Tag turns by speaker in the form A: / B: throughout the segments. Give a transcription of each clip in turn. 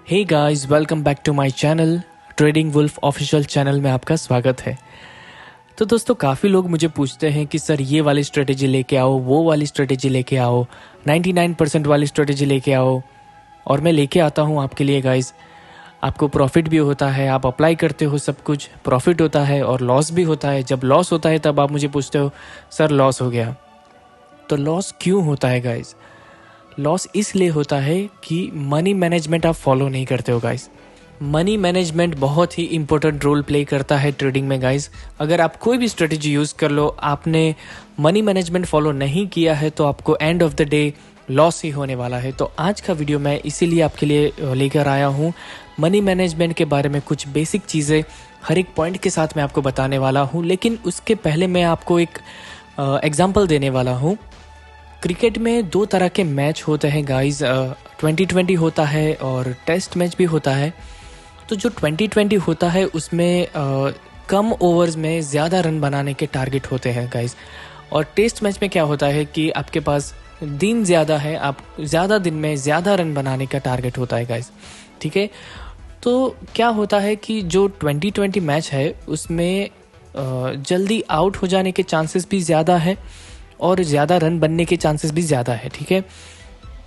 A: Hey guys, welcome back to my channel. Trading wolf official channel में आपका स्वागत है। तो दोस्तों, काफ़ी लोग मुझे पूछते हैं कि सर ये वाली स्ट्रेटेजी लेके आओ, वो वाली स्ट्रेटेजी लेके आओ, 99% वाली स्ट्रेटेजी लेके आओ। और मैं लेके आता हूँ आपके लिए गाइस। आपको प्रॉफिट भी होता है, आप अप्लाई करते हो, सब कुछ प्रॉफिट होता है और लॉस भी होता है। जब लॉस होता है तब आप मुझे पूछते हो सर लॉस हो गया। तो लॉस क्यों होता है गाइस? लॉस इसलिए होता है कि मनी मैनेजमेंट आप फॉलो नहीं करते हो गाइस। मनी मैनेजमेंट बहुत ही इंपॉर्टेंट रोल प्ले करता है ट्रेडिंग में गाइस। अगर आप कोई भी स्ट्रेटेजी यूज़ कर लो, आपने मनी मैनेजमेंट फॉलो नहीं किया है तो आपको end of the day loss ही होने वाला है। तो आज का वीडियो मैं इसीलिए आपके लिए लेकर आया हूँ। मनी मैनेजमेंट के बारे में कुछ बेसिक चीज़ें हर एक पॉइंट के साथ मैं आपको बताने वाला हूँ। लेकिन उसके पहले मैं आपको एक एग्जाम्पल देने वाला हूँ। क्रिकेट में दो तरह के मैच होते हैं गाइस। 2020 होता है और टेस्ट मैच भी होता है। तो जो 2020 होता है उसमें कम ओवर्स में ज़्यादा रन बनाने के टारगेट होते हैं गाइस। और टेस्ट मैच में क्या होता है कि आपके पास दिन ज़्यादा है, आप ज़्यादा दिन में ज़्यादा रन बनाने का टारगेट होता है गाइस। ठीक है, तो क्या होता है कि जो 2020 मैच है उसमें जल्दी आउट हो जाने के चांसेस भी ज़्यादा है और ज़्यादा रन बनने के चांसेस भी ज़्यादा है। ठीक है,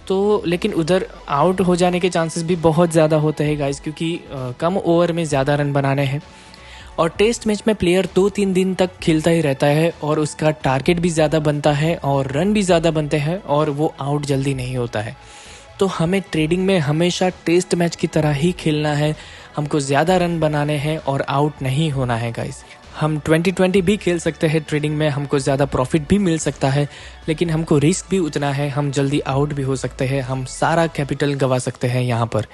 A: तो लेकिन उधर आउट हो जाने के चांसेस भी बहुत ज़्यादा होते हैं गाइस, क्योंकि कम ओवर में ज़्यादा रन बनाने हैं। और टेस्ट मैच में प्लेयर 2-3 दिन तक खेलता ही रहता है और उसका टारगेट भी ज़्यादा बनता है और रन भी ज़्यादा बनते हैं और वो आउट जल्दी नहीं होता है। तो हमें ट्रेडिंग में हमेशा टेस्ट मैच की तरह ही खेलना है। हमको ज़्यादा रन बनाने हैं और आउट नहीं होना है गाइस। हम 2020 भी खेल सकते हैं ट्रेडिंग में, हमको ज़्यादा प्रॉफिट भी मिल सकता है, लेकिन हमको रिस्क भी उतना है, हम जल्दी आउट भी हो सकते हैं, हम सारा कैपिटल गंवा सकते हैं। यहाँ पर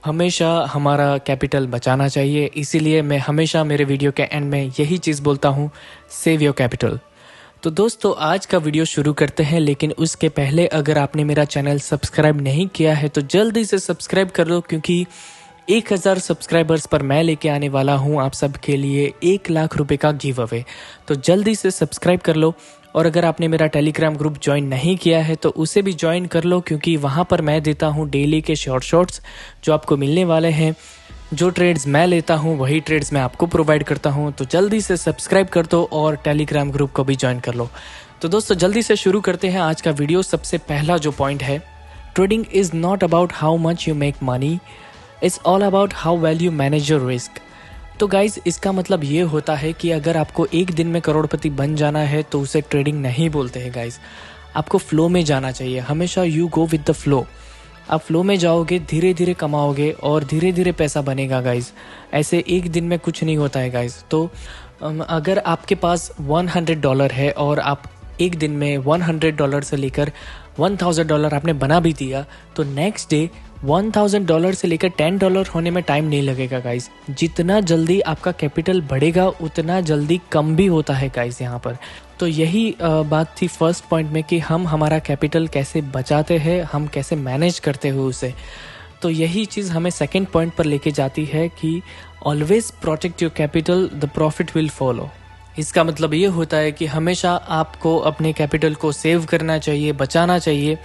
A: हमेशा हमारा कैपिटल बचाना चाहिए। इसीलिए मैं हमेशा मेरे वीडियो के एंड में यही चीज़ बोलता हूँ, सेव योर कैपिटल। तो दोस्तों, आज का वीडियो शुरू करते हैं। लेकिन उसके पहले अगर आपने मेरा चैनल सब्सक्राइब नहीं किया है तो जल्दी से सब्सक्राइब कर लो, क्योंकि 1000 सब्सक्राइबर्स पर मैं लेके आने वाला हूं आप सबके लिए 1 लाख रुपए का गिव अवे। तो जल्दी से सब्सक्राइब कर लो। और अगर आपने मेरा टेलीग्राम ग्रुप ज्वाइन नहीं किया है तो उसे भी ज्वाइन कर लो, क्योंकि वहां पर मैं देता हूं डेली के शॉर्ट्स जो आपको मिलने वाले हैं। जो ट्रेड्स मैं लेता हूं वही ट्रेड्स मैं आपको प्रोवाइड करता हूं। तो जल्दी से सब्सक्राइब कर दो और टेलीग्राम ग्रुप को भी ज्वाइन कर लो। तो दोस्तों, जल्दी से शुरू करते हैं आज का वीडियो। सबसे पहला जो पॉइंट है, trading is not about how much you make money, it's all about how well you manage your risk. तो गाइज, इसका मतलब ये होता है कि अगर आपको एक दिन में करोड़पति बन जाना है तो उसे ट्रेडिंग नहीं बोलते हैं गाइज। आपको फ्लो में जाना चाहिए। हमेशा you go with the flow. आप फ्लो में जाओगे, धीरे धीरे कमाओगे और धीरे धीरे पैसा बनेगा गाइज। ऐसे एक दिन में कुछ नहीं होता है गाइज। तो अगर आपके पास $100 है और आप एक दिन में $100 से लेकर $1000 आपने बना भी दिया, तो नेक्स्ट डे $1000 से लेकर $10 होने में टाइम नहीं लगेगा गाइस। जितना जल्दी आपका कैपिटल बढ़ेगा उतना जल्दी कम भी होता है गाइस यहाँ पर। तो यही बात थी फर्स्ट पॉइंट में कि हम हमारा कैपिटल कैसे बचाते हैं, हम कैसे मैनेज करते हो उसे। तो यही चीज़ हमें सेकंड पॉइंट पर लेके जाती है कि always protect your capital, the profit will follow. इसका मतलब ये होता है कि हमेशा आपको अपने कैपिटल को सेव करना चाहिए, बचाना चाहिए,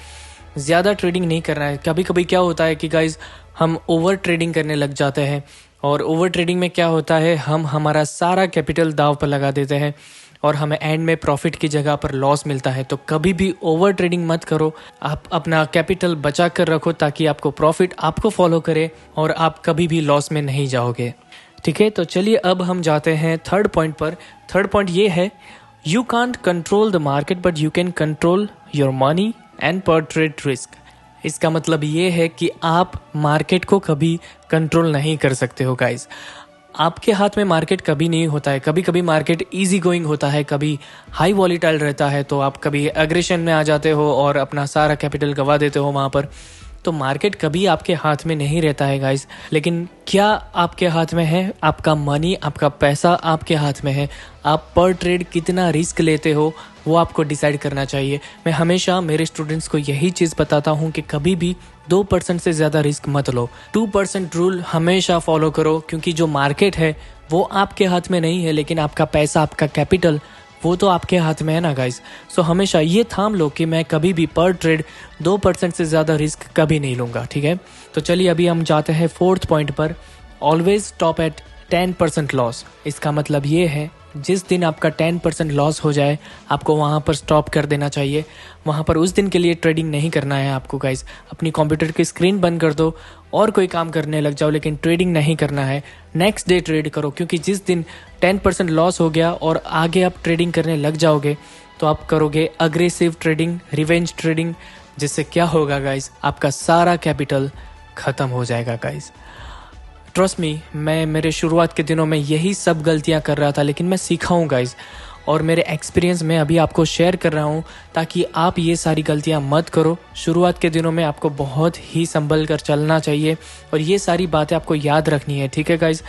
A: ज़्यादा ट्रेडिंग नहीं करना है। कभी कभी क्या होता है कि गाइज हम ओवर ट्रेडिंग करने लग जाते हैं और ओवर ट्रेडिंग में क्या होता है, हम हमारा सारा कैपिटल दांव पर लगा देते हैं और हमें एंड में प्रॉफिट की जगह पर लॉस मिलता है। तो कभी भी ओवर ट्रेडिंग मत करो। आप अपना कैपिटल बचा कर रखो ताकि आपको प्रॉफिट आपको फॉलो करे और आप कभी भी लॉस में नहीं जाओगे। ठीक है, तो चलिए अब हम जाते हैं थर्ड पॉइंट पर। थर्ड पॉइंट ये है, you can't control the market but you can control your money and पर ट्रेड रिस्क। इसका मतलब ये है कि आप मार्केट को कभी कंट्रोल नहीं कर सकते हो गाइस। आपके हाथ में मार्केट कभी नहीं होता है। कभी कभी मार्केट इजी गोइंग होता है, कभी हाई वॉलीटाइल रहता है, तो आप कभी एग्रेशन में आ जाते हो और अपना सारा कैपिटल गंवा देते हो वहाँ पर। तो मार्केट कभी आपके हाथ में नहीं रहता है गाइस। लेकिन क्या आपके हाथ में है? आपका मनी, आपका पैसा आपके हाथ में है। आप पर ट्रेड कितना रिस्क लेते हो वो आपको डिसाइड करना चाहिए। मैं हमेशा मेरे स्टूडेंट्स को यही चीज़ बताता हूँ कि कभी भी 2% से ज़्यादा रिस्क मत लो। 2% रूल हमेशा फॉलो करो, क्योंकि जो मार्केट है वो आपके हाथ में नहीं है, लेकिन आपका पैसा, आपका कैपिटल वो तो आपके हाथ में है ना गाइस। सो हमेशा ये थाम लो कि मैं कभी भी पर ट्रेड 2% से ज़्यादा रिस्क कभी नहीं लूँगा, ठीक है। तो चलिए अभी हम जाते हैं फोर्थ पॉइंट पर, ऑलवेज स्टॉप एट 10% लॉस। इसका मतलब ये है जिस दिन आपका 10% लॉस हो जाए आपको वहाँ पर स्टॉप कर देना चाहिए। वहाँ पर उस दिन के लिए ट्रेडिंग नहीं करना है आपको गाइस। अपनी कंप्यूटर की स्क्रीन बंद कर दो और कोई काम करने लग जाओ, लेकिन ट्रेडिंग नहीं करना है। नेक्स्ट डे ट्रेड करो, क्योंकि जिस दिन 10% लॉस हो गया और आगे आप ट्रेडिंग करने लग जाओगे तो आप करोगे अग्रेसिव ट्रेडिंग, रिवेंज ट्रेडिंग, जिससे क्या होगा गाइस, आपका सारा कैपिटल खत्म हो जाएगा गाइस। ट्रस्ट मी, मैं मेरे शुरुआत के दिनों में यही सब गलतियां कर रहा था, लेकिन मैं सीखा हूँ गाइस, और मेरे एक्सपीरियंस में अभी आपको शेयर कर रहा हूँ ताकि आप ये सारी गलतियां मत करो। शुरुआत के दिनों में आपको बहुत ही संभल कर चलना चाहिए और ये सारी बातें आपको याद रखनी है, ठीक है गाइस।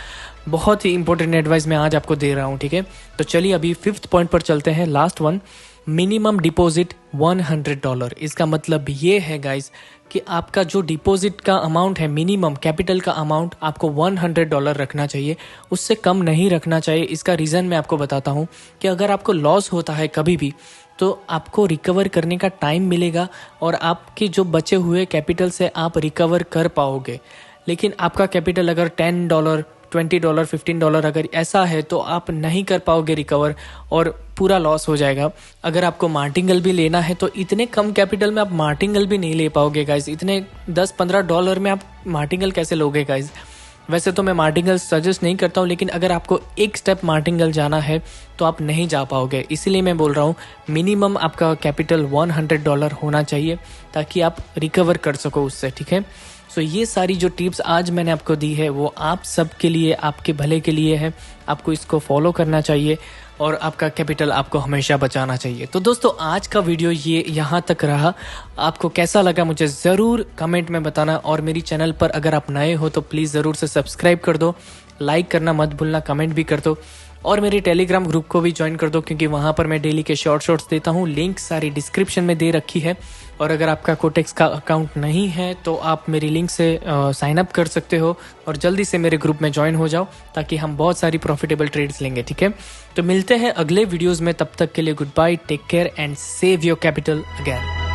A: बहुत ही इंपॉर्टेंट एडवाइस मैं आज आपको दे रहा हूँ, ठीक है। तो चलिए अभी फिफ्थ पॉइंट पर चलते हैं, लास्ट वन, मिनिमम डिपॉजिट $100। इसका मतलब ये है गाइस कि आपका जो डिपॉजिट का अमाउंट है, मिनिमम कैपिटल का अमाउंट आपको $100 रखना चाहिए, उससे कम नहीं रखना चाहिए। इसका रीज़न मैं आपको बताता हूँ कि अगर आपको लॉस होता है कभी भी तो आपको रिकवर करने का टाइम मिलेगा और आपके जो बचे हुए कैपिटल से आप रिकवर कर पाओगे। लेकिन आपका कैपिटल अगर $10, $20, $15 अगर ऐसा है तो आप नहीं कर पाओगे रिकवर और पूरा लॉस हो जाएगा। अगर आपको मार्टिंगल भी लेना है तो इतने कम कैपिटल में आप मार्टिंगल भी नहीं ले पाओगे गाइस। इतने $10-15 में आप मार्टिंगल कैसे लोगे गाइस। वैसे तो मैं मार्टिंगल सजेस्ट नहीं करता हूँ, लेकिन अगर आपको एक स्टेप मार्टिंगल जाना है तो आप नहीं जा पाओगे। इसीलिए मैं बोल रहा हूँ मिनिमम आपका कैपिटल $100 होना चाहिए ताकि आप रिकवर कर सको उससे, ठीक है। सो ये सारी जो टिप्स आज मैंने आपको दी है वो आप सब के लिए, आपके भले के लिए है। आपको इसको फॉलो करना चाहिए और आपका कैपिटल आपको हमेशा बचाना चाहिए। तो दोस्तों आज का वीडियो ये यहाँ तक रहा। आपको कैसा लगा मुझे ज़रूर कमेंट में बताना, और मेरी चैनल पर अगर आप नए हो तो प्लीज़ ज़रूर से सब्सक्राइब कर दो, लाइक करना मत भूलना, कमेंट भी कर दो, और मेरे टेलीग्राम ग्रुप को भी ज्वाइन कर दो क्योंकि वहाँ पर मैं डेली के शॉर्ट्स देता हूँ। लिंक सारी डिस्क्रिप्शन में दे रखी है। और अगर आपका कोटेक्स का अकाउंट नहीं है तो आप मेरी लिंक से साइन अप कर सकते हो और जल्दी से मेरे ग्रुप में ज्वाइन हो जाओ ताकि हम बहुत सारी प्रॉफिटेबल ट्रेड्स लेंगे, ठीक है। तो मिलते हैं अगले वीडियोज़ में, तब तक के लिए good bye, take care and save your capital again.